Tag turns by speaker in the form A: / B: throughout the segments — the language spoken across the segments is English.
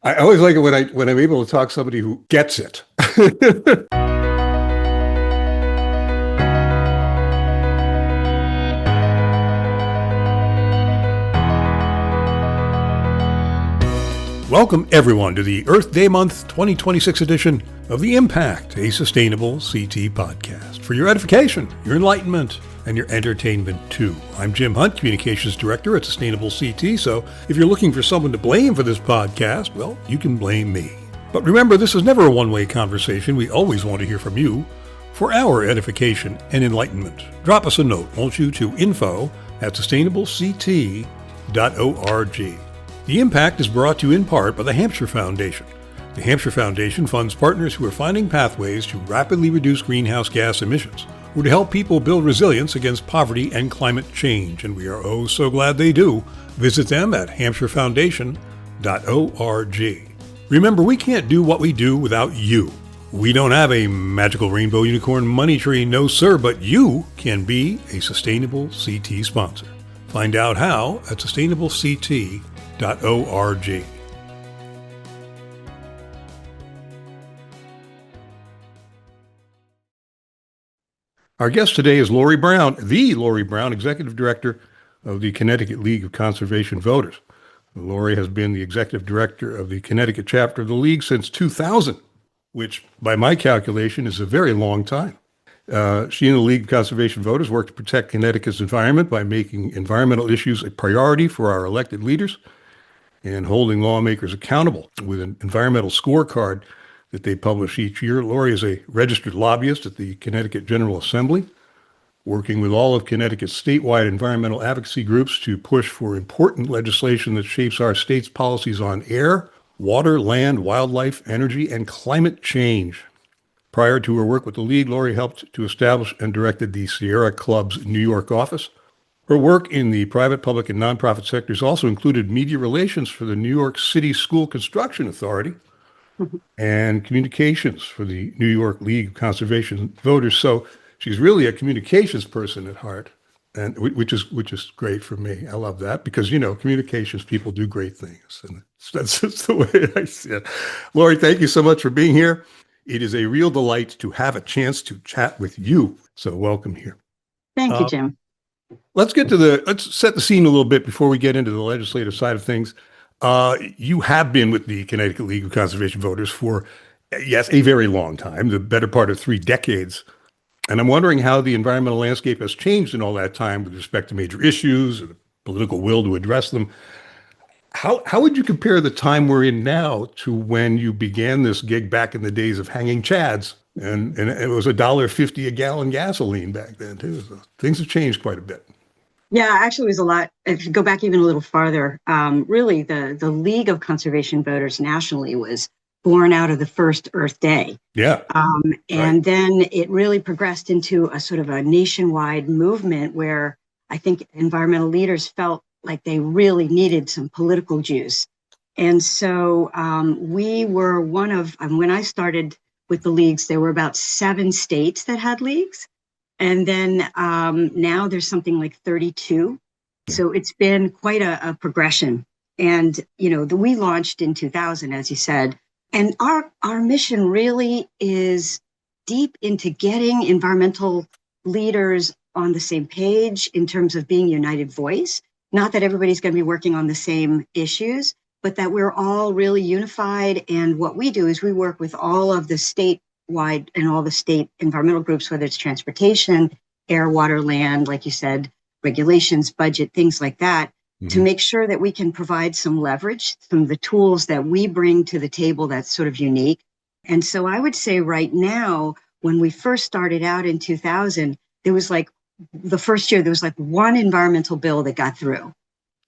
A: I always like it when I'm able to talk to somebody who gets it. Welcome, everyone, to the Earth Day Month 2026 edition of The Impact, a sustainable CT podcast. For your edification, your enlightenment, and your entertainment, too. I'm Jim Hunt, Communications Director at Sustainable CT, so if you're looking for someone to blame for this podcast, well, you can blame me. But remember, this is never a one-way conversation. We always want to hear from you for our edification and enlightenment. Drop us a note, won't you, to info@sustainablect.org. The Impact is brought to you in part by the Hampshire Foundation. The Hampshire Foundation funds partners who are finding pathways to rapidly reduce greenhouse gas emissions or to help people build resilience against poverty and climate change, and we are oh so glad they do. Visit them at hampshirefoundation.org. Remember, we can't do what we do witho't you. We don't have a magical rainbow unicorn money tree, no sir, but you can be a Sustainable CT sponsor. Find out how at sustainablect.org. Our guest today is Lori Brown, Executive Director of the Connecticut League of Conservation Voters. Lori has been the Executive Director of the Connecticut chapter of the League since 2000, which by my calculation is a very long time. She and the League of Conservation Voters work to protect Connecticut's environment by making environmental issues a priority for our elected leaders and holding lawmakers accountable with an environmental scorecard that they publish each year. Lori is a registered lobbyist at the Connecticut General Assembly, working with all of Connecticut's statewide environmental advocacy groups to push for important legislation that shapes our state's policies on air, water, land, wildlife, energy, and climate change. Prior to her work with the League, Lori helped to establish and directed the Sierra Club's New York office. Her work in the private, public, and nonprofit sectors also included media relations for the New York City School Construction Authority and communications for the New York League of Conservation Voters. So she's really a communications person at heart, and which is great for me. I love that because, communications people do great things, and that's just the way I see it. Lori, thank you so much for being here. It is a real delight to have a chance to chat with you. So welcome here.
B: Thank you, Jim.
A: Let's set the scene a little bit before we get into the legislative side of things. You have been with the Connecticut League of Conservation Voters for, yes, a very long time, the better part of 3 decades. And I'm wondering how the environmental landscape has changed in all that time with respect to major issues or the political will to address them. How would you compare the time we're in now to when you began this gig back in the days of hanging chads? And it was $1.50 a gallon gasoline back then, too. So things have changed quite a bit.
B: Yeah, actually, it was a lot. If you go back even a little farther, really, the League of Conservation Voters nationally was born out of the first Earth Day.
A: Yeah.
B: And then it really progressed into a sort of a nationwide movement where I think environmental leaders felt like they really needed some political juice. And so we were one of, when I started with the leagues, there were about 7 states that had leagues. And then now there's something like 32. So it's been quite a progression. And, we launched in 2000, as you said. And our mission really is deep into getting environmental leaders on the same page in terms of being united voice. Not that everybody's going to be working on the same issues, but that we're all really unified. And what we do is we work with all of the statewide and all the state environmental groups, whether it's transportation, air, water, land, like you said, regulations, budget, things like that, to make sure that we can provide some leverage, some of the tools that we bring to the table that's sort of unique. And so I would say right now, when we first started out in 2000, there was the first year, there was one environmental bill that got through.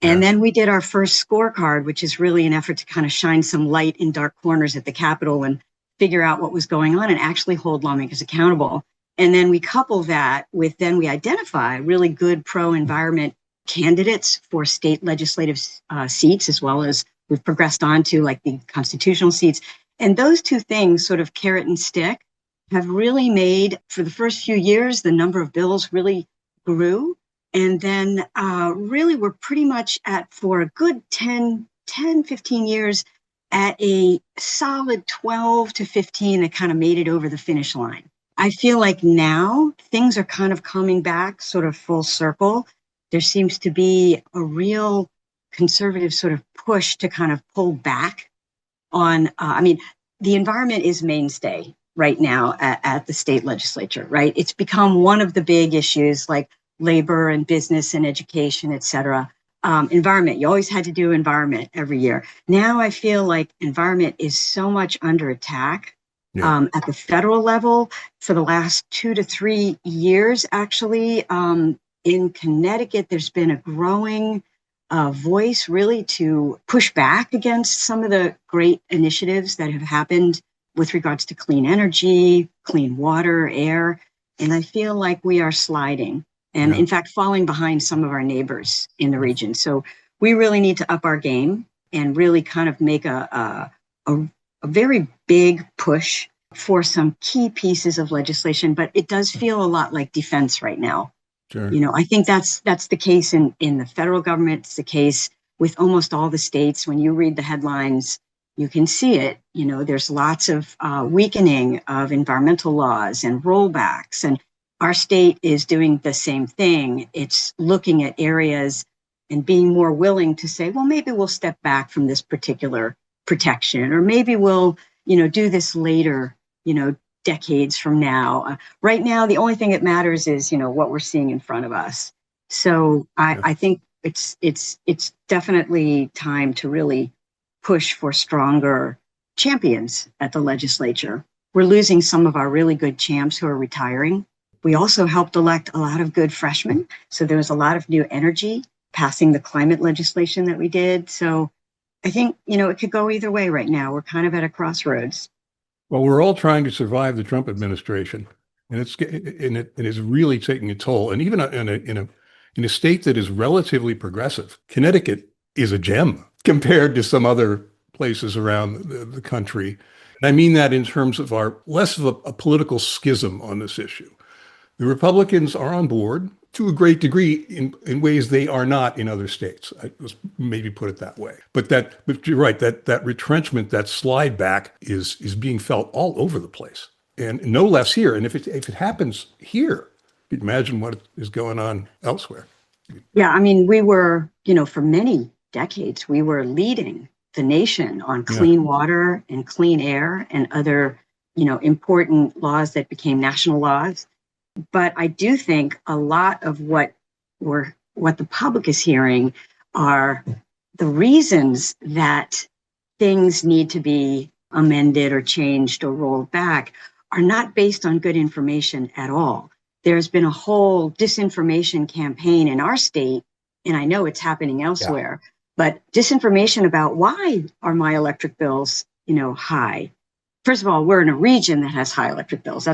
B: And then we did our first scorecard, which is really an effort to kind of shine some light in dark corners at the Capitol and figure out what was going on and actually hold lawmakers accountable. And then we couple that with, then we identify really good pro-environment candidates for state legislative seats, as well as we've progressed on to the constitutional seats. And those two things, sort of carrot and stick, have really made, for the first few years, the number of bills really grew. And then really we're pretty much for a good 10, 15 years, at a solid 12 to 15 that kind of made it over the finish line. I feel like now things are kind of coming back sort of full circle. There seems to be a real conservative sort of push to kind of pull back on, the environment is mainstay right now at the state legislature, right? It's become one of the big issues like labor and business and education, et cetera. Environment, you always had to do environment every year. Now I feel like environment is so much under attack at the federal level for the last 2 to 3 years, actually. In Connecticut, there's been a growing voice really to push back against some of the great initiatives that have happened with regards to clean energy, clean water, air. And I feel like we are sliding and in fact, falling behind some of our neighbors in the region. So we really need to up our game and really kind of make a very big push for some key pieces of legislation. But it does feel a lot like defense right now.
A: Sure.
B: I think that's the case in the federal government. It's the case with almost all the states. When you read the headlines, you can see it. There's lots of weakening of environmental laws and rollbacks. And our state is doing the same thing. It's looking at areas and being more willing to say, well, maybe we'll step back from this particular protection, or maybe we'll, do this later, decades from now. Right now, the only thing that matters is, what we're seeing in front of us. So I think it's definitely time to really push for stronger champions at the legislature. We're losing some of our really good champs who are retiring. We also helped elect a lot of good freshmen. So there was a lot of new energy passing the climate legislation that we did. So I think, it could go either way right now. We're kind of at a crossroads.
A: Well, we're all trying to survive the Trump administration, and it is really taking a toll. And even in a state that is relatively progressive, Connecticut is a gem compared to some other places around the country. And I mean that in terms of our less of a political schism on this issue. The Republicans are on board to a great degree in ways they are not in other states. I just maybe put it that way. But you're right, that retrenchment, that slide back is being felt all over the place, and no less here. And if it happens here, you can imagine what is going on elsewhere.
B: Yeah, we were, for many decades, we were leading the nation on clean water and clean air and other, important laws that became national laws. But I do think a lot of what the public is hearing are the reasons that things need to be amended or changed or rolled back are not based on good information at all. There's been a whole disinformation campaign in our state, and I know it's happening elsewhere, but disinformation about why are my electric bills, high. First of all, we're in a region that has high electric bills.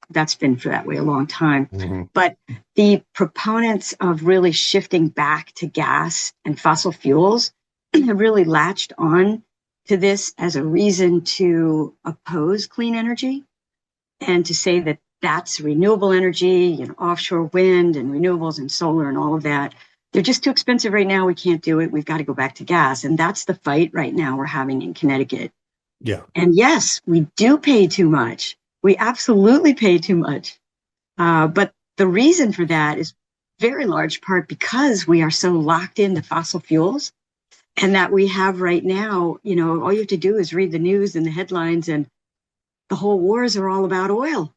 B: That's been for that way a long time. Mm-hmm. But the proponents of really shifting back to gas and fossil fuels have really latched on to this as a reason to oppose clean energy and to say that that's renewable energy, offshore wind and renewables and solar and all of that. They're just too expensive right now. We can't do it. We've got to go back to gas. And that's the fight right now we're having in Connecticut.
A: Yeah.
B: And yes, we do pay too much. We absolutely pay too much. But the reason for that is very large part because we are so locked into fossil fuels, and that we have right now, all you have to do is read the news and the headlines, and the whole wars are all about oil.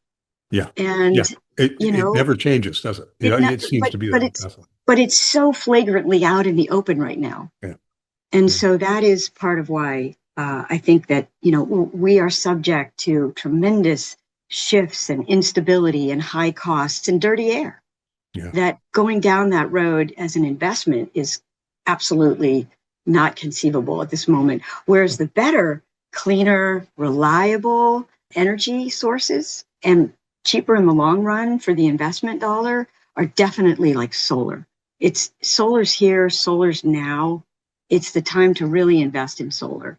A: Yeah.
B: And,
A: it never changes, does it? It seems to be that.
B: But it's so flagrantly out in the open right now.
A: Yeah.
B: And so that is part of why I think that, we are subject to tremendous shifts and instability and high costs and dirty air. Yeah. That going down that road as an investment is absolutely not conceivable at this moment. Whereas the better, cleaner, reliable energy sources and cheaper in the long run for the investment dollar are definitely like solar. Solar's here, solar's now. It's the time to really invest in solar.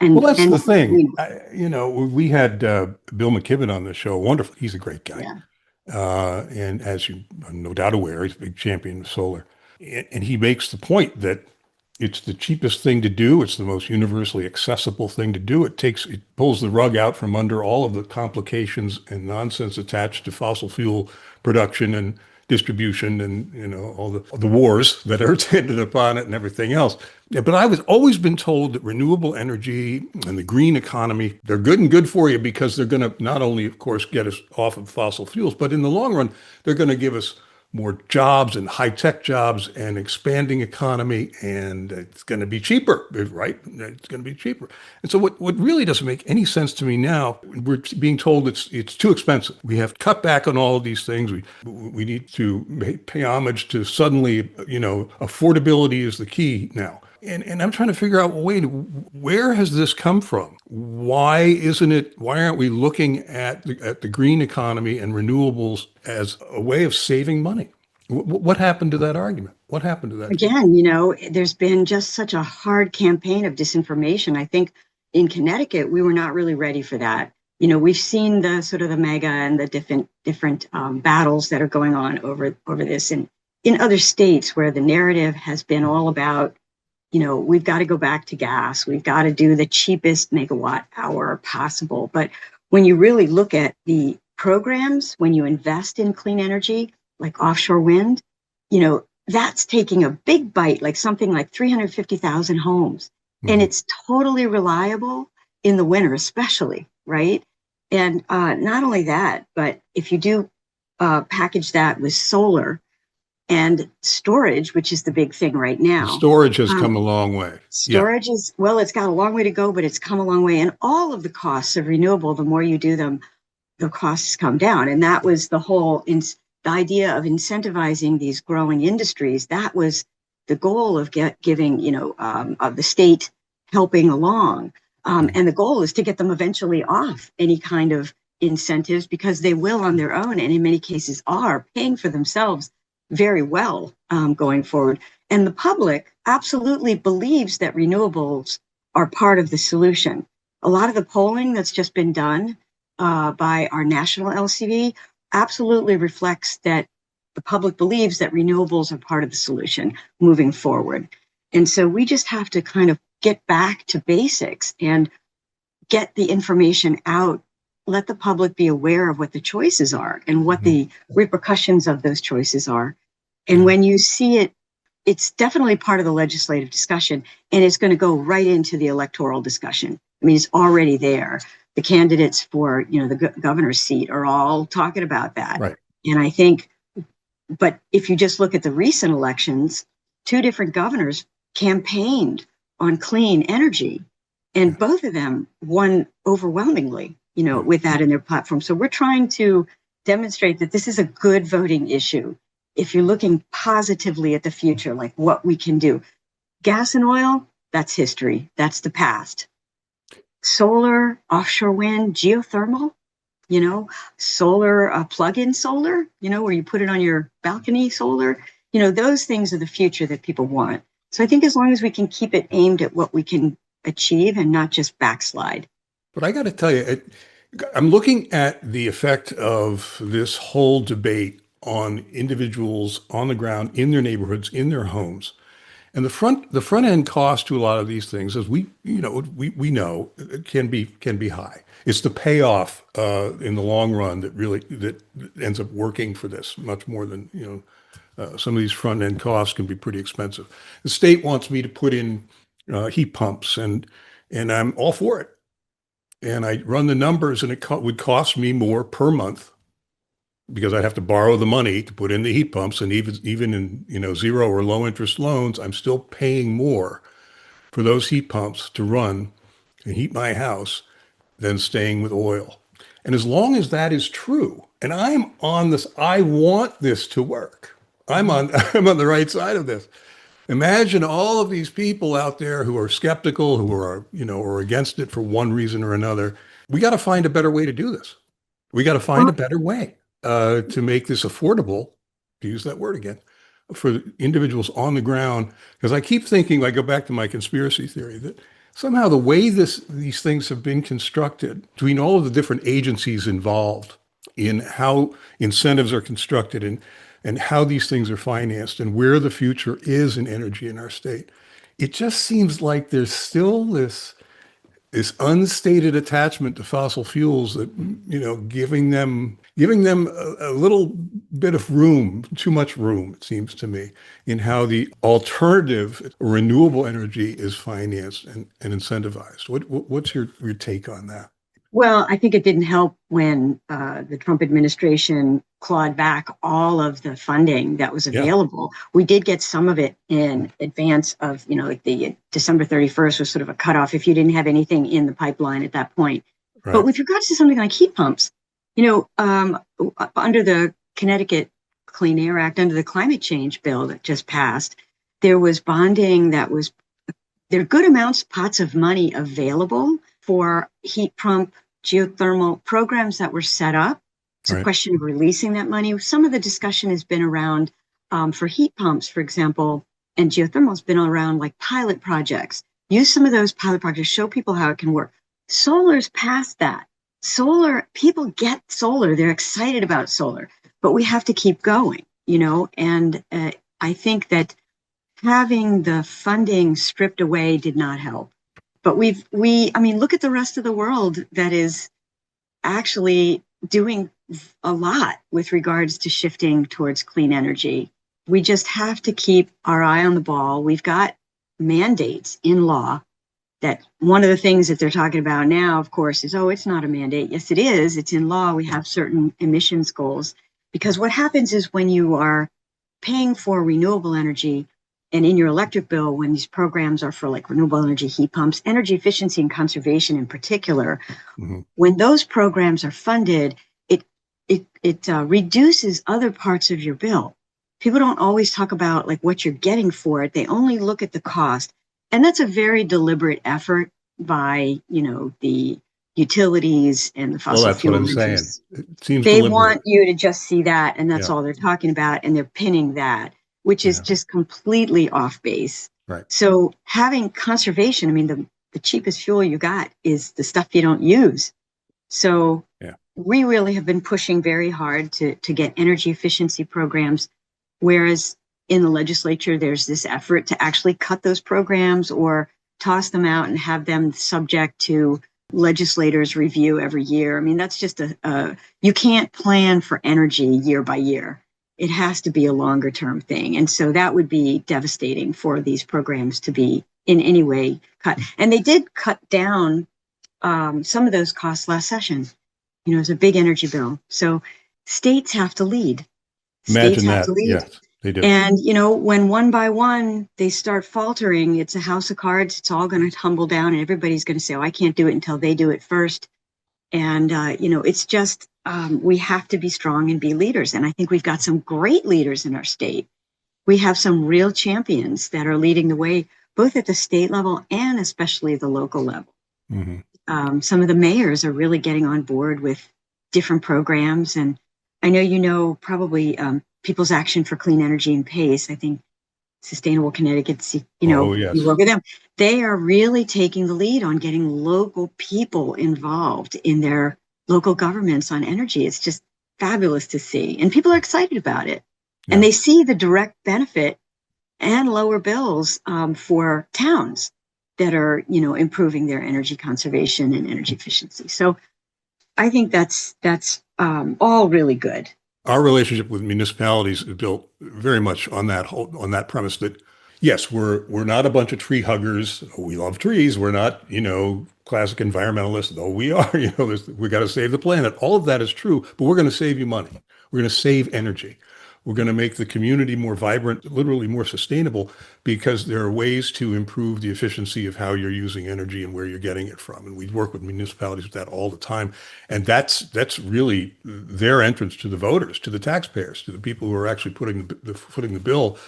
A: Well, that's the thing. We had Bill McKibben on the show. Wonderful. He's a great guy. Yeah. And as you are no doubt aware, he's a big champion of solar. And he makes the point that It's the cheapest thing to do. It's the most universally accessible thing to do. It pulls the rug out from under all of the complications and nonsense attached to fossil fuel production and distribution and, all the wars that are attendant upon it and everything else. Yeah, but I was always been told that renewable energy and the green economy, they're good for you because they're going to not only, of course, get us off of fossil fuels, but in the long run, they're going to give us more jobs and high-tech jobs and expanding economy, and it's going to be cheaper, right? It's going to be cheaper. And so what really doesn't make any sense to me now, we're being told it's too expensive. We have to cut back on all of these things. We need to pay homage to suddenly, affordability is the key now. And I'm trying to figure out, well, wait, where has this come from? Why aren't we looking at the green economy and renewables as a way of saving money? What happened to that argument? What happened to that?
B: Again, there's been just such a hard campaign of disinformation. I think in Connecticut, we were not really ready for that. We've seen the sort of the mega and the different battles that are going on over this. And in other states where the narrative has been all about, we've got to go back to gas. We've got to do the cheapest megawatt hour possible. But when you really look at the programs, when you invest in clean energy, like offshore wind, that's taking a big bite, like something like 350,000 homes. Mm-hmm. And it's totally reliable in the winter, especially, right? And not only that, but if you do package that with solar, and storage, which is the big thing right now.
A: Storage has come a long way.
B: Storage it's got a long way to go, but it's come a long way. And all of the costs of renewable, the more you do them, the costs come down. And that was the whole, the idea of incentivizing these growing industries. That was the goal of giving, of the state helping along. And the goal is to get them eventually off any kind of incentives, because they will on their own, and in many cases are paying for themselves very well going forward. And the public absolutely believes that renewables are part of the solution. A lot of the polling that's just been done by our national LCV absolutely reflects that the public believes that renewables are part of the solution moving forward. And so we just have to kind of get back to basics and get the information out, let the public be aware of what the choices are and what the repercussions of those choices are. And when you see it, it's definitely part of the legislative discussion, and it's going to go right into the electoral discussion. I mean, it's already there. The candidates for, the governor's seat are all talking about that.
A: Right.
B: And I think, but if you just look at the recent elections, two different governors campaigned on clean energy, and both of them won overwhelmingly, with that in their platform. So we're trying to demonstrate that this is a good voting issue. If you're looking positively at the future, like what we can do. Gas and oil, that's history. That's the past. Solar, offshore wind, geothermal, solar, plug-in solar, where you put it on your balcony solar, those things are the future that people want. So I think as long as we can keep it aimed at what we can achieve and not just backslide.
A: But I got to tell you, I'm looking at the effect of this whole debate on individuals on the ground, in their neighborhoods, in their homes. And the front end cost to a lot of these things, as we know, can be high. It's the payoff in the long run that ends up working for this much more than, some of these front end costs can be pretty expensive. The state wants me to put in heat pumps, and I'm all for it. And I run the numbers, and it would cost me more per month, because I'd have to borrow the money to put in the heat pumps, and even in zero or low interest loans, I'm still paying more for those heat pumps to run and heat my house than staying with oil. And as long as that is true, and I'm on this, I want this to work. I'm on the right side of this. Imagine all of these people out there who are skeptical, who are, or against it for one reason or another. We got to find a better way to do this. We got to find a better way to make this affordable, to use that word again, for individuals on the ground. Because I keep thinking, I go back to my conspiracy theory, that somehow the way these things have been constructed, between all of the different agencies involved in how incentives are constructed and how these things are financed and where the future is in energy in our state, it just seems like there's still this unstated attachment to fossil fuels that, giving them a little bit of room, too much room, it seems to me, in how the alternative renewable energy is financed and incentivized. What's your take on that?
B: Well, I think it didn't help when the Trump administration clawed back all of the funding that was
A: Yeah,
B: available. We did get some of it in advance of, like the December 31st was sort of a cutoff if you didn't have anything in the pipeline at that point. But
A: right,
B: with regards to something like heat pumps, under the Connecticut Clean Air Act, under the climate change bill that just passed, there was bonding there are good amounts, pots of money available for heat pump geothermal programs that were set up. It's a
A: right,
B: question of releasing that money. Some of the discussion has been around for heat pumps, for example, and geothermal has been around like pilot projects. Use some of those pilot projects, show people how it can work. Solar's past that. Solar, people get solar. They're excited about solar, but we have to keep going, and I think that having the funding stripped away did not help. But I mean, look at the rest of the world that is actually doing a lot with regards to shifting towards clean energy. We just have to keep our eye on the ball. We've got mandates in law that one of the things that they're talking about now, of course, is, oh, it's not a mandate. Yes, it is. It's in law. We have certain emissions goals because what happens is when you are paying for renewable energy, and in your electric bill, when these programs are for like renewable energy heat pumps, energy efficiency and conservation in particular,
A: hmm,
B: when those programs are funded, it reduces other parts of your bill. People don't always talk about like what you're getting for it. They only look at the cost, and that's a very deliberate effort by the utilities and the
A: well,
B: fossil
A: that's what
B: fuel
A: I'm saying.
B: interests.
A: It seems
B: They
A: deliberate.
B: want you to just see that, and that's
A: Yeah,
B: all they're talking about, and they're pinning that, which is
A: yeah,
B: just completely off base.
A: right,
B: So having conservation, I mean, the cheapest fuel you got is the stuff you don't use. So
A: yeah.
B: we really have been pushing very hard to get energy efficiency programs, whereas in the legislature, there's this effort to actually cut those programs or toss them out and have them subject to legislators review every year. I mean, that's just you can't plan for energy year by year. It has to be a longer term thing. And so that would be devastating for these programs to be in any way cut. And they did cut down some of those costs last session. It's a big energy bill. So states have to lead. States
A: Imagine
B: have
A: that.
B: to lead.
A: Yes, they do.
B: And, when one by one they start faltering, it's a house of cards. It's all going to tumble down and everybody's going to say, oh, I can't do it until they do it first. And, it's just, we have to be strong and be leaders. And I think we've got some great leaders in our state. We have some real champions that are leading the way, both at the state level and especially the local level.
A: Hmm.
B: Some of the mayors are really getting on board with different programs. And I know probably People's Action for Clean Energy and PACE. I think Sustainable Connecticut,
A: Oh,
B: you
A: yes.
B: work with them. They are really taking the lead on getting local people involved in their local governments on energy. It's just fabulous to see. And people are excited about it. And
A: Yeah.
B: they see the direct benefit and lower bills for towns that are, improving their energy conservation and energy efficiency. So I think that's all really good.
A: Our relationship with municipalities is built very much on that premise that yes, we're not a bunch of tree huggers. We love trees. We're not, classic environmentalists, though we are. We got to save the planet. All of that is true, but we're going to save you money. We're going to save energy. We're going to make the community more vibrant, literally more sustainable, because there are ways to improve the efficiency of how you're using energy and where you're getting it from. And we work with municipalities with that all the time. And that's really their entrance to the voters, to the taxpayers, to the people who are actually footing the bill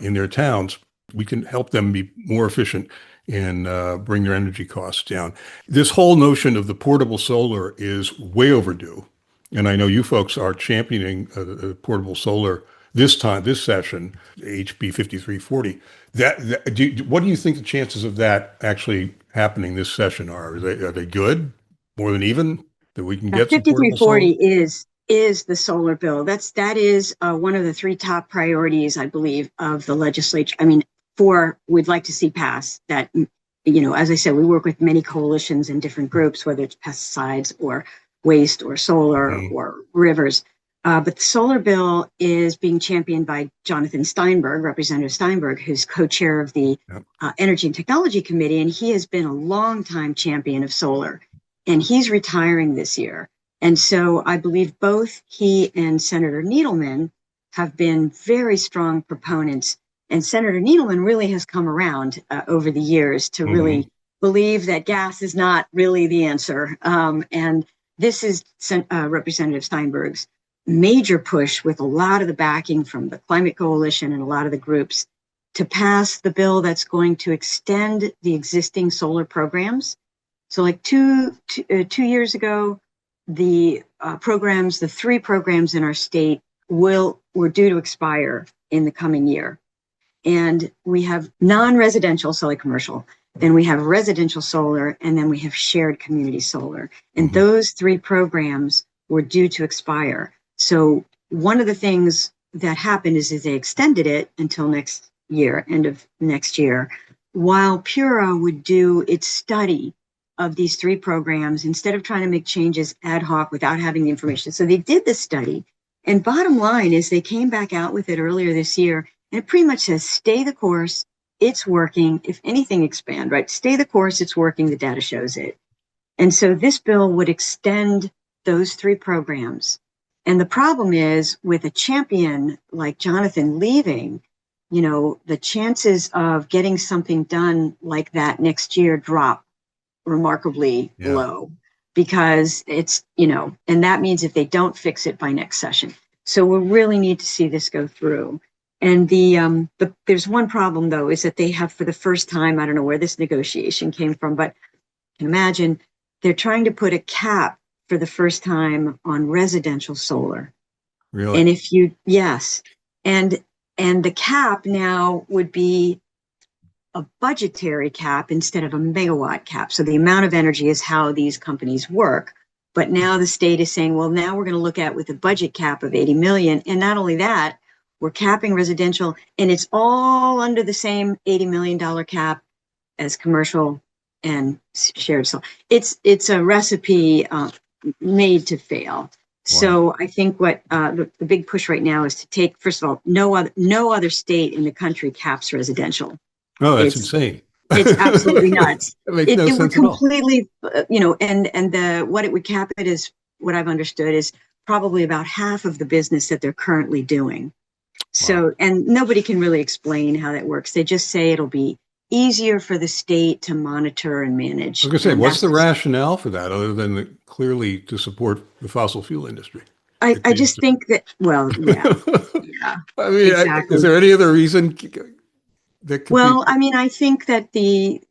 A: in their towns. We can help them be more efficient and bring their energy costs down. This whole notion of the portable solar is way overdue. And I know you folks are championing portable solar this session, HB 5340. What do you think the chances of that actually happening this session are? Are they good? More than even that we can get some portable solar?
B: 5340 is the solar bill. That is one of the three top priorities, I believe, of the legislature. I mean, we'd like to see pass that, as I said, we work with many coalitions and different groups, whether it's pesticides or waste or solar or rivers. But the solar bill is being championed by Jonathan Steinberg, Representative Steinberg, who's co-chair of the Energy and Technology Committee, and he has been a longtime champion of solar, and he's retiring this year. And so I believe both he and Senator Needleman have been very strong proponents, and Senator Needleman really has come around over the years to really believe that gas is not really the answer. And this is Representative Steinberg's major push, with a lot of the backing from the Climate Coalition and a lot of the groups, to pass the bill that's going to extend the existing solar programs. So like two years ago, the three programs in our state were due to expire in the coming year. And we have non-residential, so like commercial, then we have residential solar, and then we have shared community solar. And those three programs were due to expire. So one of the things that happened is they extended it until next year, end of next year, while Pura would do its study of these three programs instead of trying to make changes ad hoc without having the information. So they did the study, and bottom line is they came back out with it earlier this year, and it pretty much says, stay the course, it's working. If anything, expand, right? Stay the course, it's working, the data shows it. And so this bill would extend those three programs. And the problem is, with a champion like Jonathan leaving, the chances of getting something done like that next year drop remarkably low, because it's, and that means if they don't fix it by next session. So we really need to see this go through. And there's one problem, though, is that they have, for the first time, I don't know where this negotiation came from, but you can imagine they're trying to put a cap for the first time on residential solar.
A: Really?
B: And and the cap now would be a budgetary cap instead of a megawatt cap. So the amount of energy is how these companies work. But now the state is saying, well, now we're going to look at with a budget cap of 80 million. And not only that, we're capping residential, and it's all under the same $80 million cap as commercial and shared solar. It's a recipe made to fail. Wow. So I think what the big push right now is to take, first of all, no other state in the country caps residential.
A: Oh, that's insane.
B: It's absolutely nuts.
A: It makes no sense
B: would completely,
A: at all.
B: And what it would cap it is, what I've understood, is probably about half of the business that they're currently doing. So, wow. And nobody can really explain how that works. They just say it'll be easier for the state to monitor and manage.
A: I was going to say, what's the rationale for that, other than clearly to support the fossil fuel industry?
B: I just think that, well, yeah.
A: I mean, exactly. Is there any other reason that could
B: I mean, I think that the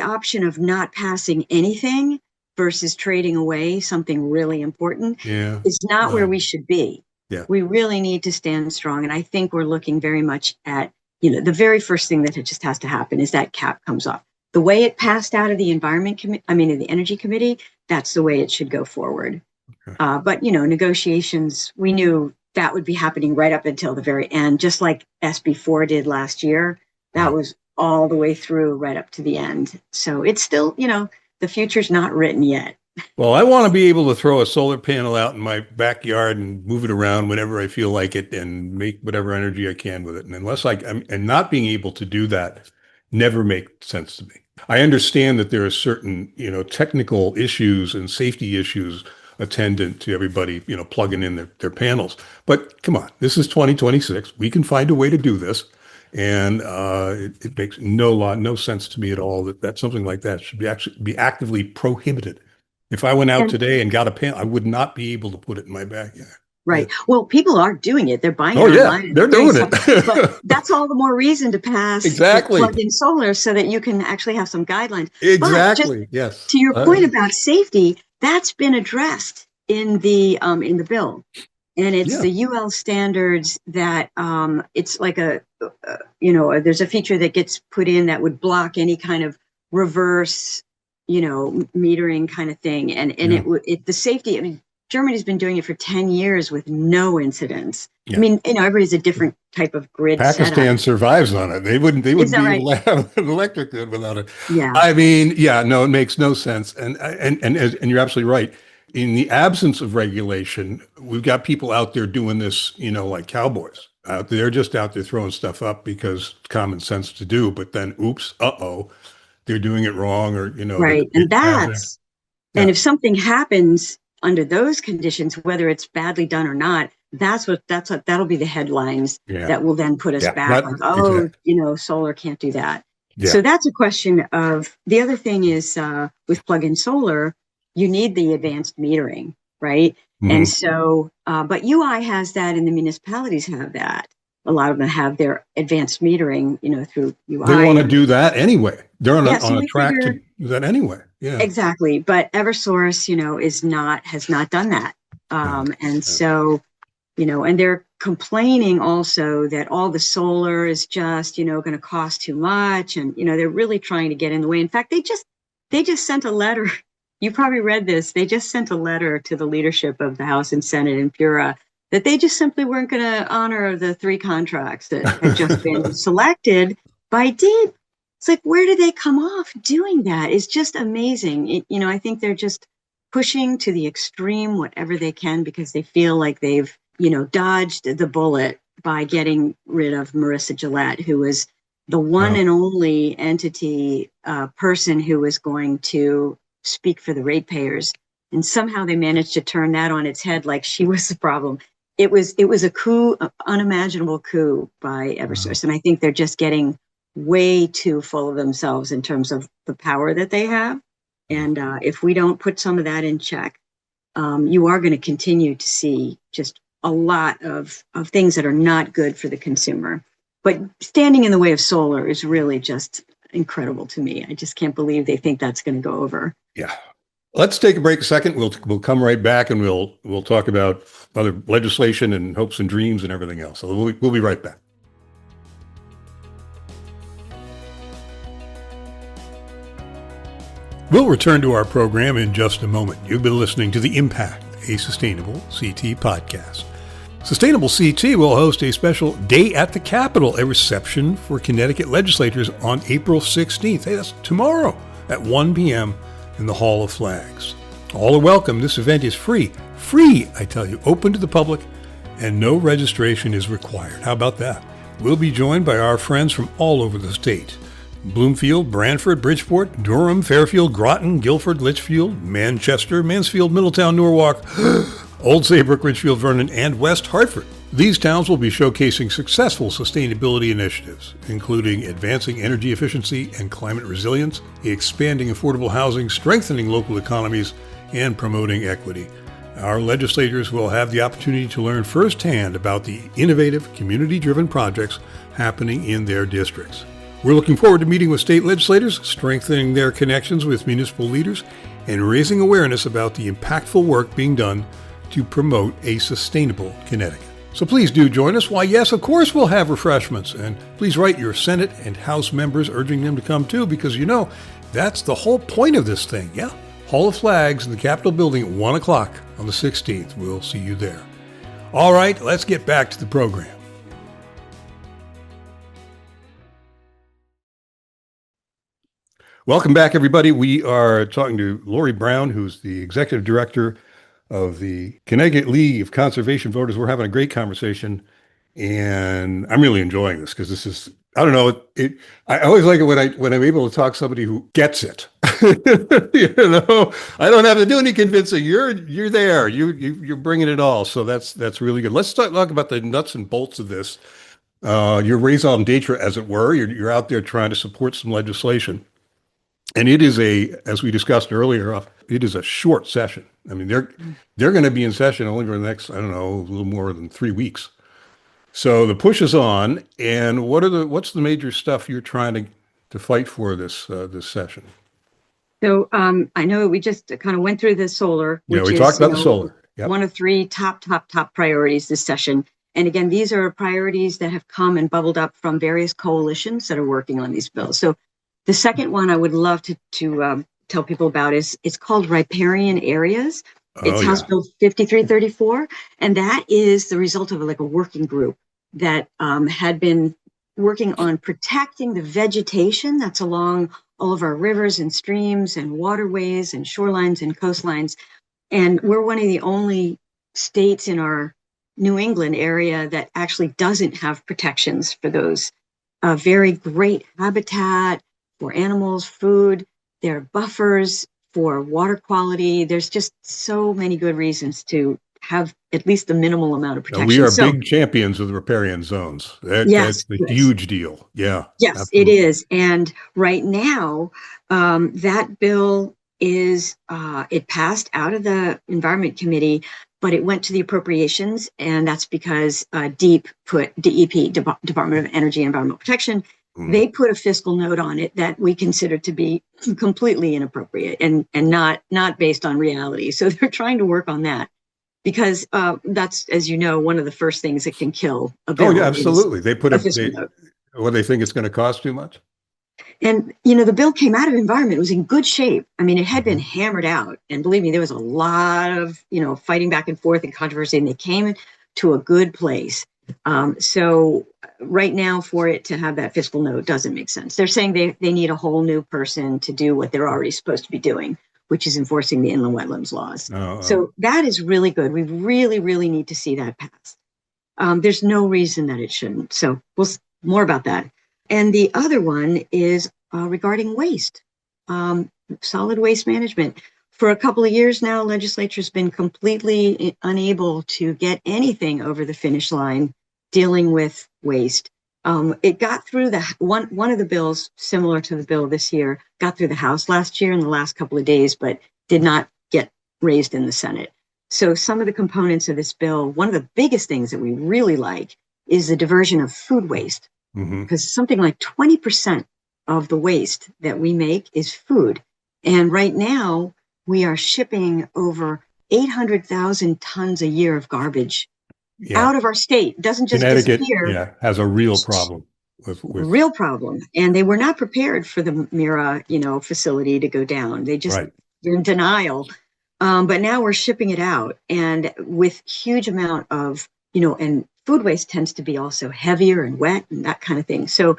B: option of not passing anything versus trading away something really important is not where we should be. Yeah. We really need to stand strong. And I think we're looking very much at, the very first thing that just has to happen is that cap comes off. The way it passed out of the the Energy Committee, that's the way it should go forward. Okay. But, negotiations, we knew that would be happening right up until the very end, just like SB4 did last year. That was all the way through right up to the end. So it's still, the future's not written yet.
A: Well, I want to be able to throw a solar panel out in my backyard and move it around whenever I feel like it and make whatever energy I can with it. And and not being able to do that never makes sense to me. I understand that there are certain, technical issues and safety issues attendant to everybody, plugging in their panels. But come on, this is 2026. We can find a way to do this. And it makes no sense to me at all that something like that should be actively prohibited. If I went out today and got a panel, I would not be able to put it in my backyard.
B: Right. Well, people are doing it. They're buying it
A: online. They're doing it.
B: But that's all the more reason to pass plug-in solar, so that you can actually have some guidelines.
A: Exactly. Yes.
B: To your point about safety, that's been addressed in the bill, and it's the UL standards that it's like there's a feature that gets put in that would block any kind of reverse metering kind of thing, and the safety. I mean, Germany's been doing it for 10 years with no incidents.
A: Yeah.
B: I mean, everybody's a different type of grid
A: Pakistan
B: setup.
A: survives on it. They wouldn't
B: Is that
A: be
B: right?
A: able to have an electric grid without it.
B: Yeah.
A: I mean, yeah, no, it makes no sense. And you're absolutely right. In the absence of regulation, we've got people out there doing this, like cowboys out there, just out there throwing stuff up because it's common sense to do. But then, oops, they're doing it wrong, or the
B: Right.
A: grid hazard.
B: And
A: Yeah,
B: if something happens under those conditions, whether it's badly done or not, that'll be the headlines
A: yeah,
B: that will then put us
A: yeah.
B: back
A: Not
B: like, oh,
A: exactly.
B: solar can't do that.
A: Yeah.
B: So that's a question of the other thing is with plug-in solar, you need the advanced metering, right? And
A: Mhm.
B: so, but UI has that and the municipalities have that. A lot of them have their advanced metering, through
A: They
B: UI.
A: want to do that anyway. They're on
B: Yeah, so
A: a
B: we
A: track to
B: figure
A: do that anyway. Yeah.
B: exactly, but Eversource, has not done that.
A: No.
B: And
A: No.
B: so, and they're complaining also that all the solar is just, going to cost too much. And, they're really trying to get in the way. In fact, they just sent a letter. You probably read this. They just sent a letter to the leadership of the House and Senate in Pura that they just simply weren't going to honor the 3 contracts that had just been selected by DEEP. It's like, where do they come off doing that? It's just amazing. I think they're just pushing to the extreme whatever they can because they feel like they've, dodged the bullet by getting rid of Marissa Gillette, who was the one
A: No.
B: and only entity person who was going to speak for the ratepayers. And somehow they managed to turn that on its head like she was the problem. It was a coup, unimaginable coup by Eversource. And I think they're just getting way too full of themselves in terms of the power that they have. And if we don't put some of that in check, you are going to continue to see just a lot of things that are not good for the consumer. But standing in the way of solar is really just incredible to me. I just can't believe they think that's going to go over.
A: Yeah. Let's take a break a second. We'll come right back and we'll talk about other legislation and hopes and dreams and everything else. So we'll be right back. We'll return to our program in just a moment. You've been listening to The Impact, a Sustainable CT podcast. Sustainable CT will host a special Day at the Capitol, a reception for Connecticut legislators on April 16th. Hey, that's tomorrow at 1 p.m. in the Hall of Flags. All are welcome. This event is free. Free, I tell you, open to the public, and no registration is required. How about that? We'll be joined by our friends from all over the state. Bloomfield, Branford, Bridgeport, Durham, Fairfield, Groton, Guilford, Litchfield, Manchester, Mansfield, Middletown, Norwalk, Old Saybrook, Ridgefield, Vernon, and West Hartford. These towns will be showcasing successful sustainability initiatives, including advancing energy efficiency and climate resilience, expanding affordable housing, strengthening local economies, and promoting equity. Our legislators will have the opportunity to learn firsthand about the innovative, community-driven projects happening in their districts. We're looking forward to meeting with state legislators, strengthening their connections with municipal leaders, and raising awareness about the impactful work being done to promote a sustainable Connecticut. So please do join us. Why, yes, of course we'll have refreshments. And please write your Senate and House members urging them to come too, because that's the whole point of this thing. Yeah. Hall of Flags in the Capitol building at 1 o'clock on the 16th. We'll see you there. All right, let's get back to the program. Welcome back, everybody. We are talking to Lori Brown, who's the executive director of the Connecticut League of Conservation Voters. We're having a great conversation, and I'm really enjoying this because this is, I don't know, I always like it when I'm able to talk to somebody who gets it. I don't have to do any convincing. You're there. You're bringing it all. So that's really good. Let's talk about the nuts and bolts of this. Your raison d'etre, as it were. You're out there trying to support some legislation. And it is as we discussed earlier, it is a short session. I mean, they're going to be in session only for the next, I don't know, a little more than 3 weeks. So the push is on. And what's the major stuff you're trying to fight for this session?
B: So I know we just kind of went through the solar, which
A: we
B: is
A: talked about the solar. Yep.
B: One of 3 top priorities this session. And again, these are priorities that have come and bubbled up from various coalitions that are working on these bills. So the second one I would love to tell people about is it's called riparian areas. It's
A: Oh,
B: House
A: yeah.
B: Bill 5334, and that is the result of like a working group that had been working on protecting the vegetation that's along all of our rivers and streams and waterways and shorelines and coastlines. And we're one of the only states in our New England area that actually doesn't have protections for those very great habitat for animals, food. There are buffers for water quality. There's just so many good reasons to have at least the minimal amount of
A: We
B: protection.
A: are
B: So,
A: big champions of the riparian zones.
B: yes,
A: That's a
B: yes.
A: huge deal. Yeah,
B: Yes, it
A: absolutely.
B: is. And right now, that bill it passed out of the Environment Committee, but it went to the appropriations. And that's because DEP, Department of Energy and Environmental Protection,
A: Mm.
B: they put a fiscal note on it that we consider to be completely inappropriate and not based on reality. So they're trying to work on that because that's, as you know, one of the first things that can kill a
A: Oh, yeah,
B: bill is
A: absolutely. They put
B: a
A: a,
B: fiscal note.
A: what, they think it's going to cost too much?
B: And, you know, the bill came out of environment. It was in good shape. I mean, it had been
A: Mhm.
B: hammered out. And believe me, there was a lot of, fighting back and forth and controversy, and they came to a good place. So right now, for it to have that fiscal note doesn't make sense. They're saying they need a whole new person to do what they're already supposed to be doing, which is enforcing the inland wetlands laws.
A: Oh,
B: So that is really good. We really, really need to see that pass. There's no reason that it shouldn't. So more about that. And the other one is regarding waste, solid waste management. For a couple of years now, legislature's been completely unable to get anything over the finish line dealing with waste. It got through the one of the bills similar to the bill this year, got through the House last year in the last couple of days, but did not get raised in the Senate. So some of the components of this bill, one of the biggest things that we really like is the diversion of food waste,
A: hmm.
B: because something like 20% of the waste that we make is food. And right now, we are shipping over 800,000 tons a year of garbage
A: Yeah.
B: out of our state. It doesn't just
A: Connecticut,
B: disappear.
A: yeah, has a real problem with
B: Real problem. And they were not prepared for the Mira, facility to go down.
A: right.
B: They're in denial. But now we're shipping it out, and with huge amount of, and food waste tends to be also heavier and wet and that kind of thing. So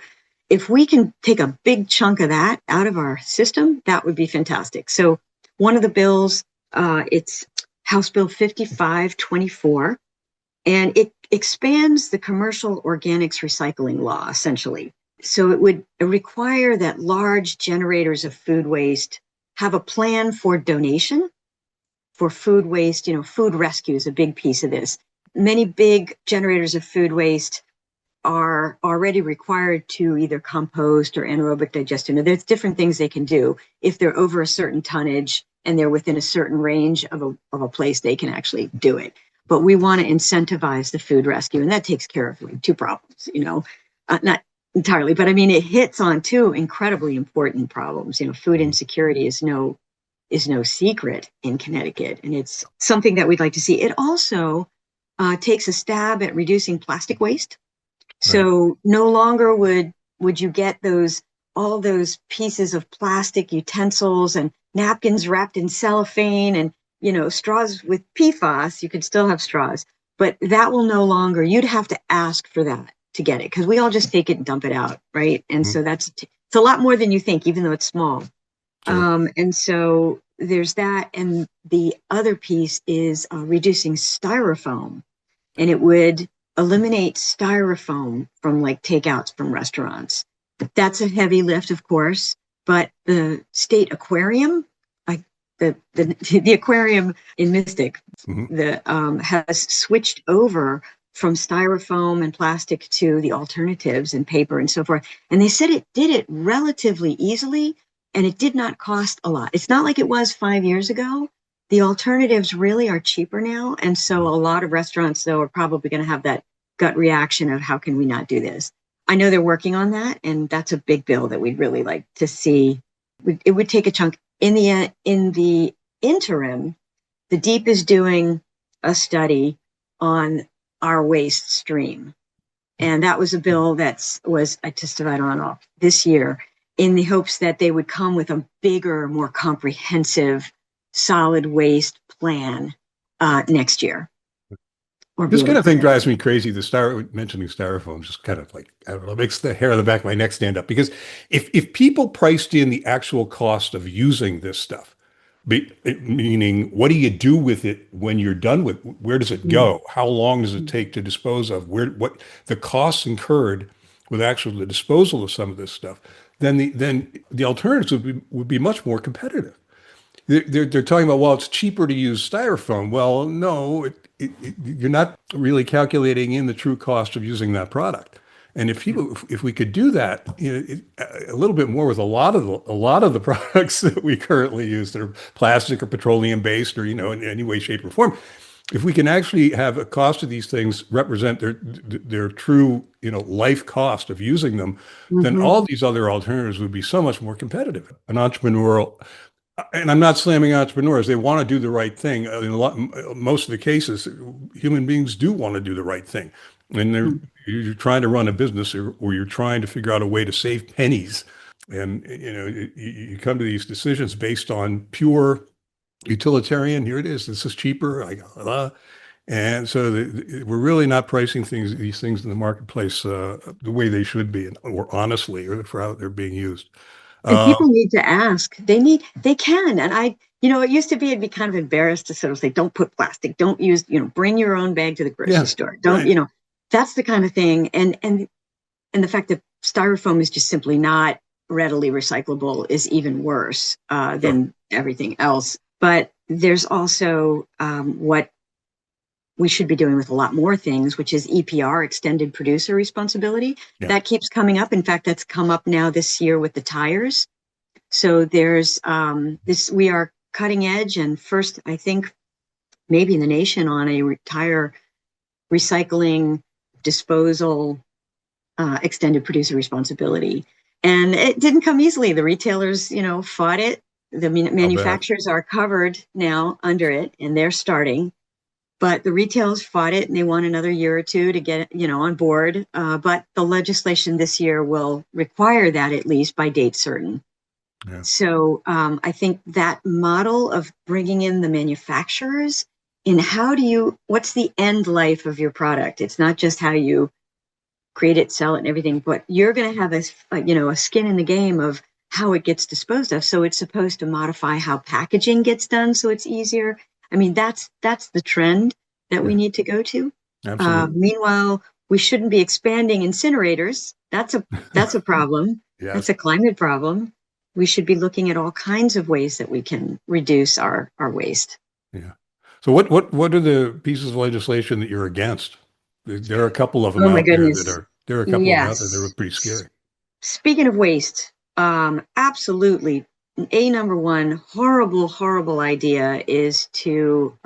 B: if we can take a big chunk of that out of our system, that would be fantastic. So one of the bills, it's House Bill 5524, and it expands the commercial organics recycling law, essentially. So it would require that large generators of food waste have a plan for donation for food waste. Food rescue is a big piece of this. Many big generators of food waste are already required to either compost or anaerobic digestion. There's different things they can do. If they're over a certain tonnage and they're within a certain range of a place, they can actually do it. But we want to incentivize the food rescue, and that takes care of like two problems, not entirely, but I mean, it hits on two incredibly important problems. Food
A: Mhm.
B: insecurity is no secret in Connecticut, and it's something that we'd like to see. It also takes a stab at reducing plastic waste.
A: Right.
B: So no longer would you get all those pieces of plastic utensils and napkins wrapped in cellophane and straws with PFAS. You could still have straws, but that will no longer. You'd have to ask for that to get it because we all just take it and dump it out, right? And
A: Mhm.
B: so it's a lot more than you think, even though it's small.
A: Sure.
B: And so there's that, and the other piece is reducing styrofoam, and it would eliminate styrofoam from like takeouts from restaurants. That's a heavy lift, of course, but the state aquarium, like the aquarium in Mystic,
A: Hmm.
B: has switched over from styrofoam and plastic to the alternatives and paper and so forth. And they said it did it relatively easily, and it did not cost a lot. It's not like it was 5 years ago. The alternatives really are cheaper now. And so a lot of restaurants, though, are probably going to have that gut reaction of how can we not do this? I know they're working on that, and that's a big bill that we'd really like to see. It would take a chunk. In the interim, the Deep is doing a study on our waste stream. And that was a bill I testified on this year in the hopes that they would come with a bigger, more comprehensive solid waste plan next year.
A: This kind of thing drives me crazy. Mentioning styrofoam just kind of like, I don't know, makes the hair on the back of my neck stand up. Because if people priced in the actual cost of using this stuff, meaning what do you do with it when you're done with it? Where does it go? How long does it take to dispose of? What the costs incurred with actually the disposal of some of this stuff? Then the alternatives would be much more competitive. They're talking about, well, it's cheaper to use styrofoam. Well, no, you're not really calculating in the true cost of using that product. And if we could do that, a little bit more with a lot of the products that we currently use that are plastic or petroleum based, or in any way, shape, or form, if we can actually have a cost of these things represent their true life cost of using them, then all these other alternatives would be so much more competitive. An entrepreneurial. And I'm not slamming entrepreneurs. They want to do the right thing. In most of the cases, human beings do want to do the right thing. And you're trying to run a business, or you're trying to figure out a way to save pennies. And, you come to these decisions based on pure utilitarian. Here it is. This is cheaper. And so we're really not pricing these things in the marketplace the way they should be, or honestly, or for how they're being used.
B: And people need to ask. They can. And it used to be, I'd be kind of embarrassed to sort of say, don't put plastic, don't use, bring your own bag to the grocery store. Don't,
A: right.
B: That's the kind of thing. And the fact that styrofoam is just simply not readily recyclable is even worse than everything else. But there's also what we should be doing with a lot more things, which is EPR, extended producer responsibility. Yeah. That keeps coming up. In fact, that's come up now this year with the tires. So there's we are cutting edge and first, I think, maybe in the nation on a tire recycling disposal extended producer responsibility. And it didn't come easily. The retailers, fought it. The manufacturers are covered now under it, and they're starting. But the retailers fought it, and they want another year or two to get on board. But the legislation this year will require that, at least by date certain. Yeah. So I think that model of bringing in the manufacturers in what's the end life of your product? It's not just how you create it, sell it, and everything, but you're going to have a skin in the game of how it gets disposed of. So it's supposed to modify how packaging gets done, so it's easier. I mean, that's the trend that we need to go to.
A: Absolutely.
B: Meanwhile, we shouldn't be expanding incinerators. That's a problem. Yes. That's a climate problem. We should be looking at all kinds of ways that we can reduce our waste.
A: Yeah. So what are the pieces of legislation that you're against? There are a couple of them out there there are a couple of them out there that are pretty scary.
B: Speaking of waste, absolutely. Number one, horrible idea is to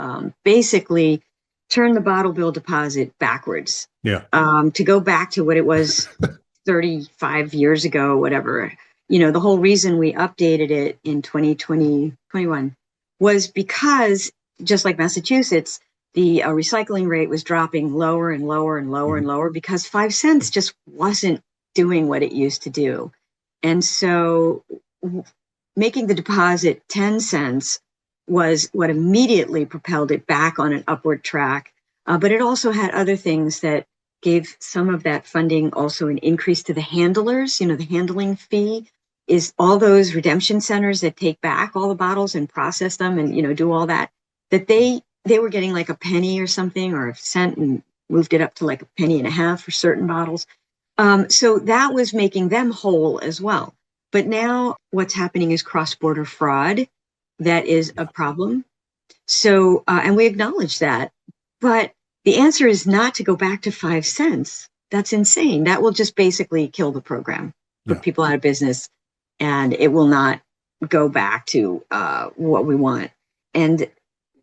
B: basically turn the bottle bill deposit backwards.
A: Yeah.
B: To go back to what it was 35 years ago, whatever. The whole reason we updated it in 2021 was because, just like Massachusetts, the recycling rate was dropping lower and lower and lower and lower because 5 cents just wasn't doing what it used to do. And so making the deposit 10 cents was what immediately propelled it back on an upward track. But it also had other things that gave some of that funding also an increase to the handlers. The handling fee is all those redemption centers that take back all the bottles and process them and, do all that they were getting like a penny or something or a cent and moved it up to like a penny and a half for certain bottles. So that was making them whole as well. But now what's happening is cross-border fraud. That is a problem. So, and we acknowledge that. But the answer is not to go back to 5 cents. That's insane. That will just basically kill the program, put people out of business, and it will not go back to what we want. And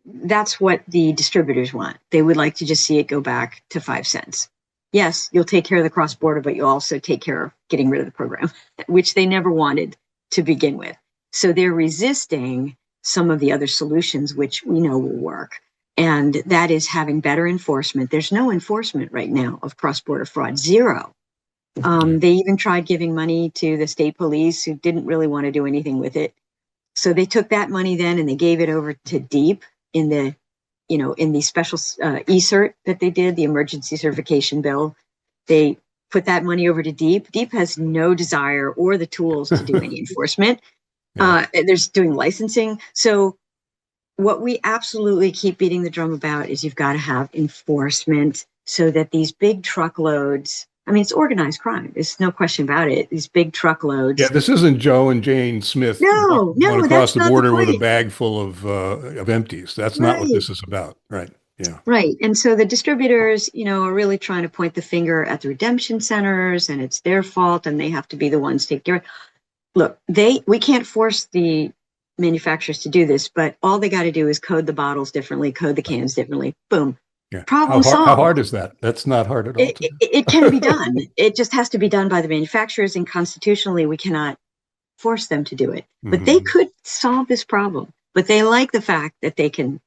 B: that's what the distributors want. They would like to just see it go back to 5 cents. Yes, you'll take care of the cross-border, but you'll also take care of getting rid of the program, which they never wanted to begin with. So they're resisting some of the other solutions, which we know will work. And that is having better enforcement. There's no enforcement right now of cross-border fraud, zero. They even tried giving money to the state police who didn't really want to do anything with it. So they took that money then and they gave it over to DEEP in the, in the special e-cert that they did, the emergency certification bill. They put that money over to DEEP. DEEP has no desire or the tools to do any enforcement.
A: Yeah.
B: They're doing licensing. So what we absolutely keep beating the drum about is you've got to have enforcement so that these big truckloads, I mean, it's organized crime. There's no question about it. These big truckloads.
A: Yeah, this isn't Joe and Jane Smith
B: No,
A: going across
B: that's
A: the
B: not the
A: border with a
B: point.
A: bag full of empties. That's not what
B: Right.
A: this is about. Right. Yeah.
B: Right. And so the distributors, are really trying to point the finger at the redemption centers and it's their fault and they have to be the ones to take care of. Look, we can't force the manufacturers to do this, but all they got to do is code the bottles differently, code the cans differently. Boom.
A: Yeah.
B: Problem
A: How hard
B: solved.
A: is that? That's not hard at all to do.
B: It can be done. It just has to be done by the manufacturers, and constitutionally, we cannot force them to do it. But they could solve this problem. But they like the fact that they can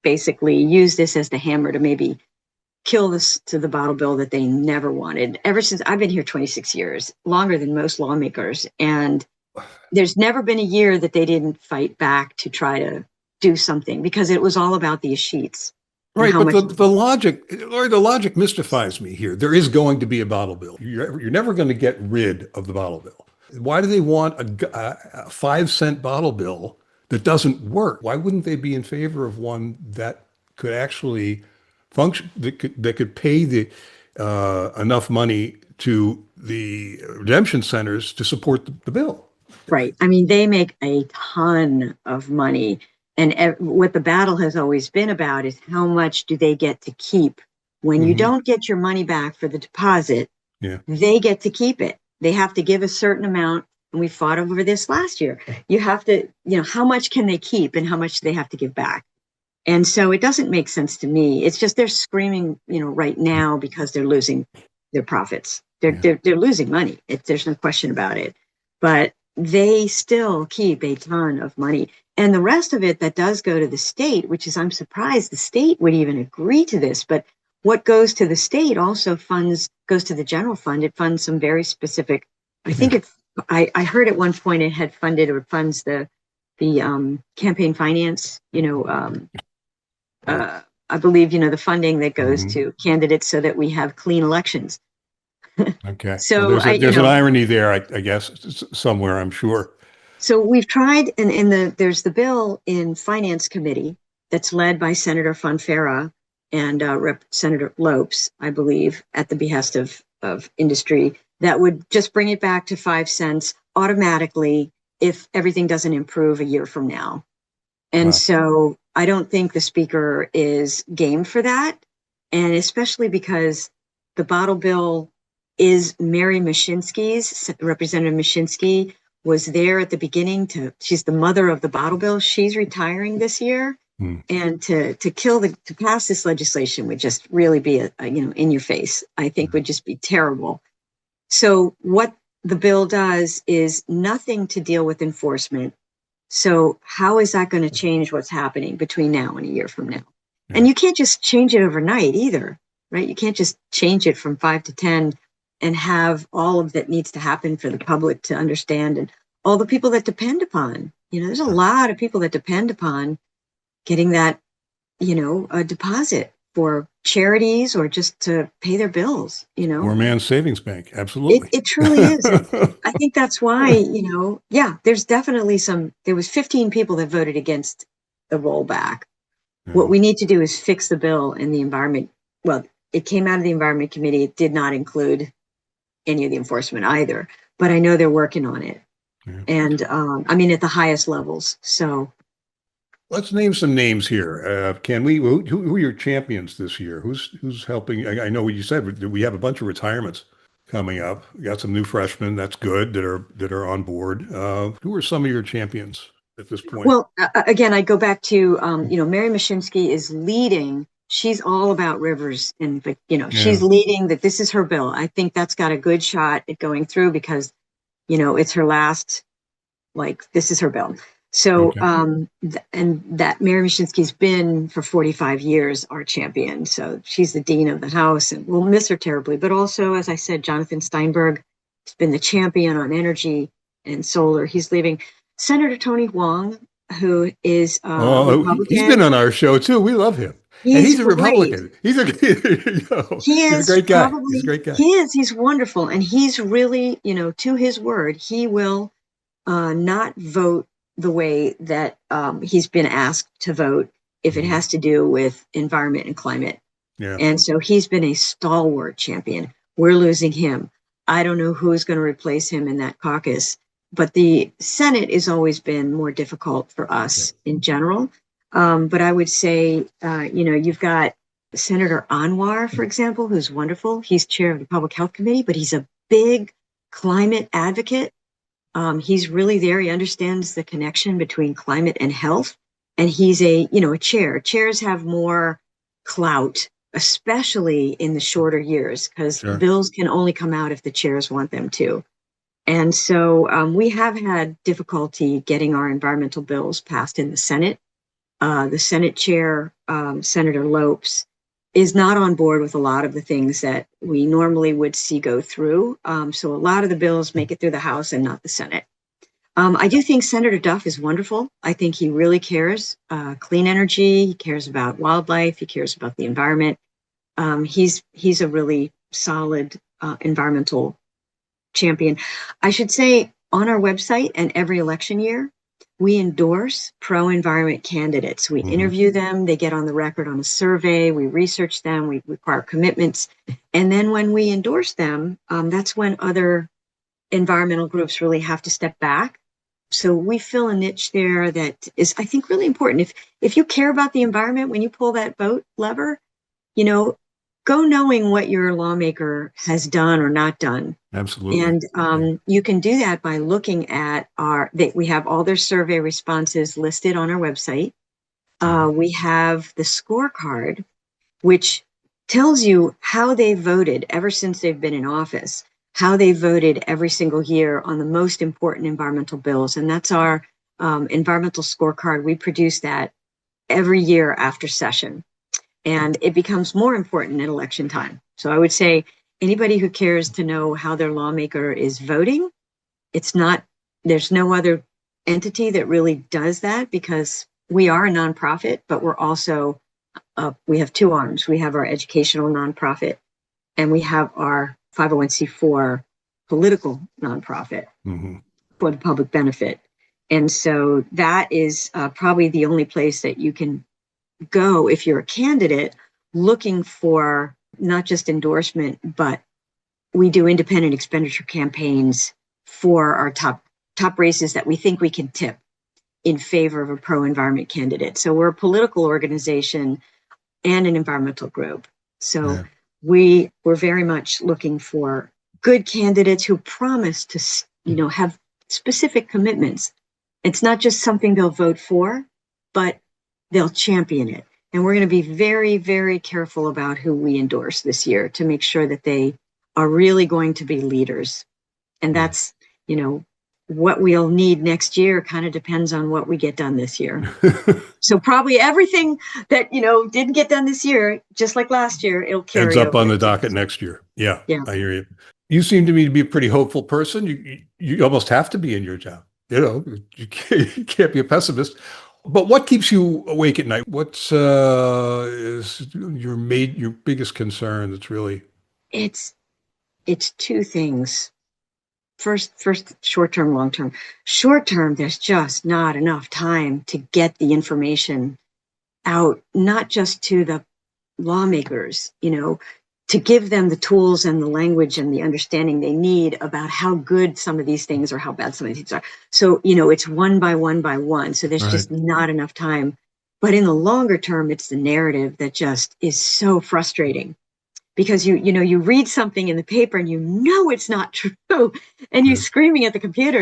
B: basically use this as the hammer to maybe kill this to the bottle bill that they never wanted. Ever since I've been here 26 years, longer than most lawmakers. And there's never been a year that they didn't fight back to try to do something because it was all about these sheets.
A: Right, but the logic, or the logic mystifies me here. There is going to be a bottle bill. You're never going to get rid of the bottle bill. Why do they want a 5-cent bottle bill that doesn't work? Why wouldn't they be in favor of one that could actually function, that could pay the enough money to the redemption centers to support the bill?
B: Right. I mean, they make a ton of money. And what the battle has always been about is how much do they get to keep? When you don't get your money back for the deposit, they get to keep it. They have to give a certain amount. And we fought over this last year. You have to, how much can they keep and how much do they have to give back? And so it doesn't make sense to me. It's just they're screaming, right now because they're losing their profits. They're losing money. There's no question about it. But they still keep a ton of money. And the rest of it that does go to the state, which is, I'm surprised the state would even agree to this, but what goes to the state also goes to the general fund. It funds some very specific, I think I heard at one point it had funded or funds the campaign finance, I believe, the funding that goes to candidates so that we have clean elections.
A: Okay.
B: So
A: well, there's an irony there, I guess, somewhere, I'm sure.
B: So we've tried, and there's the bill in Finance Committee that's led by Senator Fonfara and Senator Lopes, I believe, at the behest of industry, that would just bring it back to 5 cents automatically if everything doesn't improve a year from now. And so I don't think the speaker is game for that. And especially because the bottle bill is Mary Mashinsky's, Representative Mashinsky was there at the beginning she's the mother of the bottle bill. She's retiring this year. And to pass this legislation would just really be in your face, I think would just be terrible. So what the bill does is nothing to deal with enforcement. So how is that going to change what's happening between now and a year from now? And you can't just change it overnight either, right? You can't just change it from 5 to 10 and have all of that needs to happen for the public to understand and all the people that depend upon, there's a lot of people that depend upon getting that, a deposit for charities or just to pay their bills,
A: Poor man's savings bank. Absolutely.
B: It truly is. I think that's why, there's definitely there was 15 people that voted against the rollback. What we need to do is fix the bill in the environment. Well, it came out of the Environment Committee. It did not include any of the enforcement either, but I know they're working on it. And at the highest levels. So
A: let's name some names here. Can we? Who are your champions this year? Who's helping? I know what you said. We have a bunch of retirements coming up. We got some new freshmen. That's good that are on board. Who are some of your champions at this point?
B: Well, again, I go back to Mary Mashinsky is leading. She's all about rivers, and she's leading that. This is her bill. I think that's got a good shot at going through because it's her last. This is her bill. So, and that Mary Mashinsky's been for 45 years our champion. So she's the dean of the House, and we'll miss her terribly. But also, as I said, Jonathan Steinberg has been the champion on energy and solar. He's leaving. Senator Tony Hwang, who is a
A: Oh, he's been
B: Republican.
A: on our show too. We love him. And
B: He's
A: he's a
B: great.
A: Republican. He's a,
B: He
A: he's a
B: is
A: great guy. He's a
B: probably,
A: great guy.
B: he is, he's wonderful. And he's really, to his word, he will not vote the way that he's been asked to vote if it has to do with environment and climate.
A: Yeah.
B: And so he's been a stalwart champion. We're losing him. I don't know who's going to replace him in that caucus, but the Senate has always been more difficult for us in general. But I would say, you've got Senator Anwar, for example, who's wonderful. He's chair of the Public Health Committee, but he's a big climate advocate. He's really there. He understands the connection between climate and health. And he's a chair. Chairs have more clout, especially in the shorter years, because bills can only come out if the chairs want them to. And so we have had difficulty getting our environmental bills passed in the Senate. The Senate chair, Senator Lopes, is not on board with a lot of the things that we normally would see go through. So a lot of the bills make it through the House and not the Senate. I do think Senator Duff is wonderful. I think he really cares. Clean energy, he cares about wildlife, he cares about the environment. He's a really solid environmental champion. I should say on our website and every election year, we endorse pro-environment candidates. We interview them, they get on the record on a survey, we research them, we require commitments. And then when we endorse them, that's when other environmental groups really have to step back. So we fill a niche there that is, I think, really important. If you care about the environment, when you pull that vote lever, go knowing what your lawmaker has done or not done.
A: Absolutely.
B: And you can do that by looking at we have all their survey responses listed on our website. We have the scorecard, which tells you how they voted ever since they've been in office, how they voted every single year on the most important environmental bills. And that's our environmental scorecard. We produce that every year after session. And it becomes more important at election time. So I would say anybody who cares to know how their lawmaker is voting, there's no other entity that really does that, because we are a nonprofit, but we're also, we have two arms. We have our educational nonprofit and we have our 501c4 political nonprofit for the public benefit. And so that is probably the only place that you can go if you're a candidate looking for not just endorsement, but we do independent expenditure campaigns for our top races that we think we can tip in favor of a pro-environment candidate. So we're a political organization and an environmental group. So we're very much looking for good candidates who promise to, have specific commitments. It's not just something they'll vote for, but they'll champion it. And we're going to be very, very careful about who we endorse this year to make sure that they are really going to be leaders. And that's, what we'll need next year kind of depends on what we get done this year. So probably everything that, didn't get done this year, just like last year, it'll carry
A: ends up
B: over
A: on the docket next year. Yeah,
B: Yeah.
A: I hear you. You seem to me to be a pretty hopeful person. You almost have to be in your job. You can't be a pessimist. But what keeps you awake at night? What's is your biggest concern? That's really
B: It's two things. First, short-term, long-term. Short-term, there's just not enough time to get the information out, not just to the lawmakers, to give them the tools and the language and the understanding they need about how good some of these things or how bad some of these things are. So, it's one by one by one. So there's just not enough time. But in the longer term, it's the narrative that just is so frustrating. Because you read something in the paper and it's not true, and you're screaming at the computer,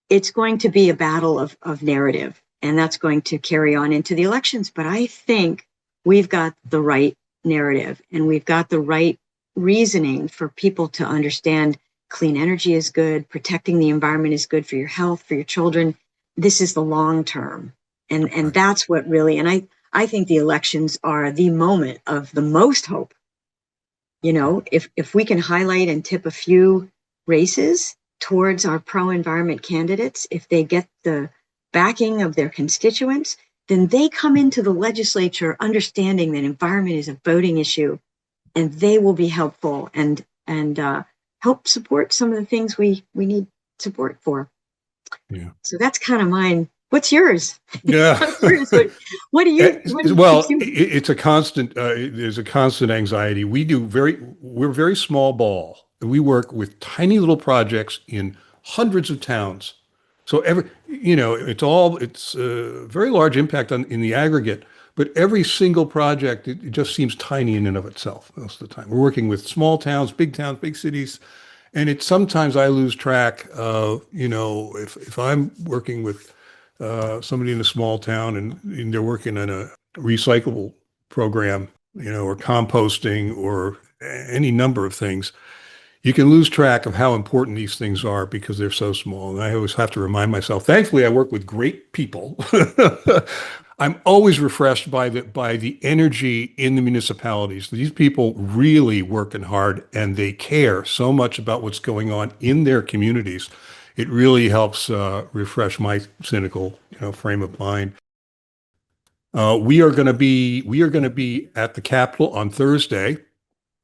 B: it's going to be a battle of narrative, and that's going to carry on into the elections. But I think we've got the right narrative and we've got the right reasoning for people to understand clean energy is good, protecting the environment is good for your health, for your children. This is the long term, and that's what really, and I think the elections are the moment of the most hope. If we can highlight and tip a few races towards our pro-environment candidates, if they get the backing of their constituents, then they come into the legislature understanding that environment is a voting issue, and they will be helpful and help support some of the things we need support for.
A: Yeah.
B: So that's kind of mine. What's yours?
A: Yeah.
B: What do you?
A: Well, it's a constant. There's a constant anxiety. We're very small ball. We work with tiny little projects in hundreds of towns. So it's a very large impact in the aggregate. But every single project, it just seems tiny in and of itself most of the time. We're working with small towns, big cities. And sometimes I lose track of, if I'm working with somebody in a small town and they're working on a recyclable program, or composting or any number of things, you can lose track of how important these things are because they're so small. And I always have to remind myself, thankfully, I work with great people. I'm always refreshed by the energy in the municipalities. These people really working hard and they care so much about what's going on in their communities. It really helps refresh my cynical, frame of mind. We are going to be at the Capitol on Thursday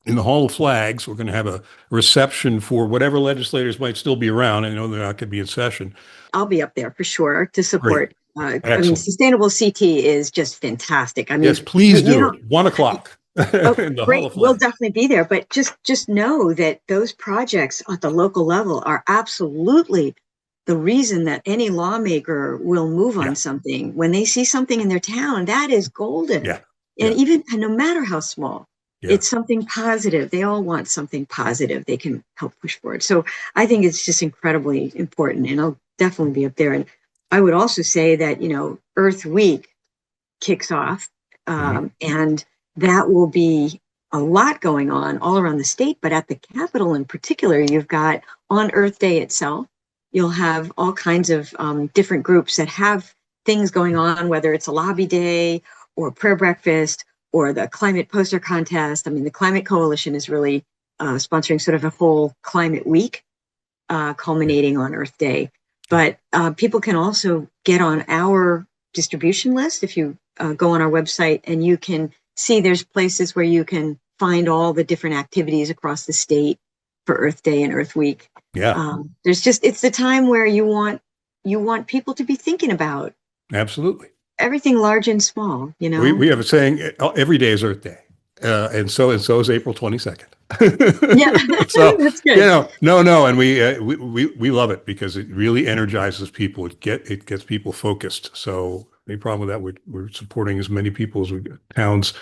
A: in the Hall of Flags. We're going to have a reception for whatever legislators might still be around. I know they're not going to be in session.
B: I'll be up there for sure to support. Sustainable CT is just fantastic.
A: Yes, please do. 1 o'clock.
B: Great. We'll definitely be there. But just know that those projects at the local level are absolutely the reason that any lawmaker will move on something. When they see something in their town, that is golden.
A: Yeah.
B: And even no matter how small, it's something positive. They all want something positive they can help push forward. So I think it's just incredibly important. And I'll definitely be up there. And I would also say that, Earth Week kicks off, and that will be a lot going on all around the state. But at the Capitol in particular, you've got on Earth Day itself, you'll have all kinds of different groups that have things going on, whether it's a lobby day or prayer breakfast or the climate poster contest. I mean, the Climate Coalition is really sponsoring sort of a whole climate week culminating on Earth Day. But people can also get on our distribution list if you go on our website, and you can see there's places where you can find all the different activities across the state for Earth Day and Earth Week.
A: Yeah.
B: It's the time where you want people to be thinking about
A: absolutely
B: everything large and small.
A: We have a saying, every day is Earth Day. And so is April 22nd.
B: Yeah,
A: so
B: that's good.
A: No, and we love it because it really energizes people. It gets people focused. So any problem with that? We're supporting as many people as towns,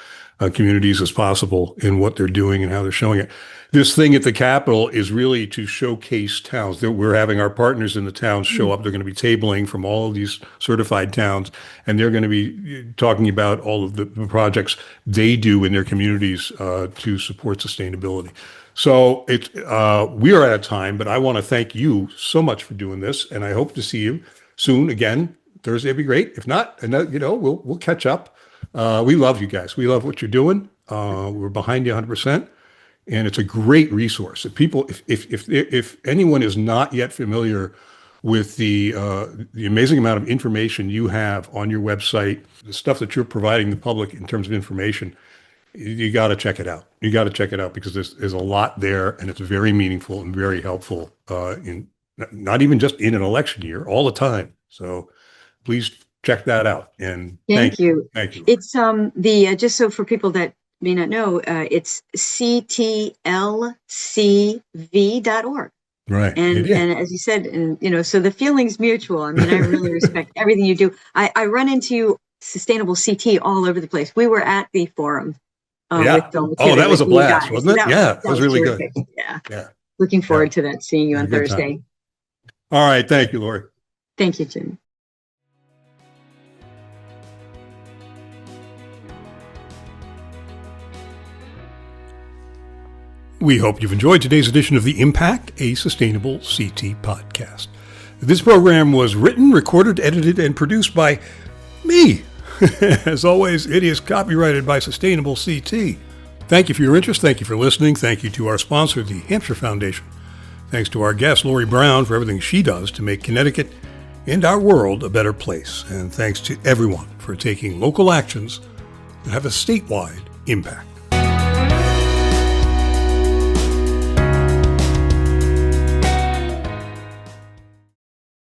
A: communities as possible in what they're doing and how they're showing it. This thing at the Capitol is really to showcase towns. We're having our partners in the towns show up. They're going to be tabling from all of these certified towns, and they're going to be talking about all of the projects they do in their communities to support sustainability. So we are out of time, but I want to thank you so much for doing this, and I hope to see you soon again. Thursday would be great. If not, we'll catch up. We love you guys. We love what you're doing. We're behind you 100%. And it's a great resource. If anyone is not yet familiar with the amazing amount of information you have on your website, the stuff that you're providing the public in terms of information, you got to check it out. You got to check it out because there's a lot there, and it's very meaningful and very helpful in not even just in an election year, all the time. So please check that out. And thank you. Thank you.
B: It's just so for people that may not know, it's ctlcv.org.
A: Right.
B: And as you said, so the feeling's mutual. I mean, I really respect everything you do. I run into Sustainable CT all over the place. We were at the forum with Bill McKibben.
A: Oh, that was a blast, wasn't it? That was really
B: terrific.
A: good.
B: Yeah. Looking forward to that, seeing you on Thursday.
A: All right. Thank you, Lori.
B: Thank you, Jim.
A: We hope you've enjoyed today's edition of The Impact, a Sustainable CT podcast. This program was written, recorded, edited, and produced by me. As always, it is copyrighted by Sustainable CT. Thank you for your interest. Thank you for listening. Thank you to our sponsor, the Hampshire Foundation Thanks to our guest, Lori Brown, for everything she does to make Connecticut and our world a better place. And thanks to everyone for taking local actions that have a statewide impact.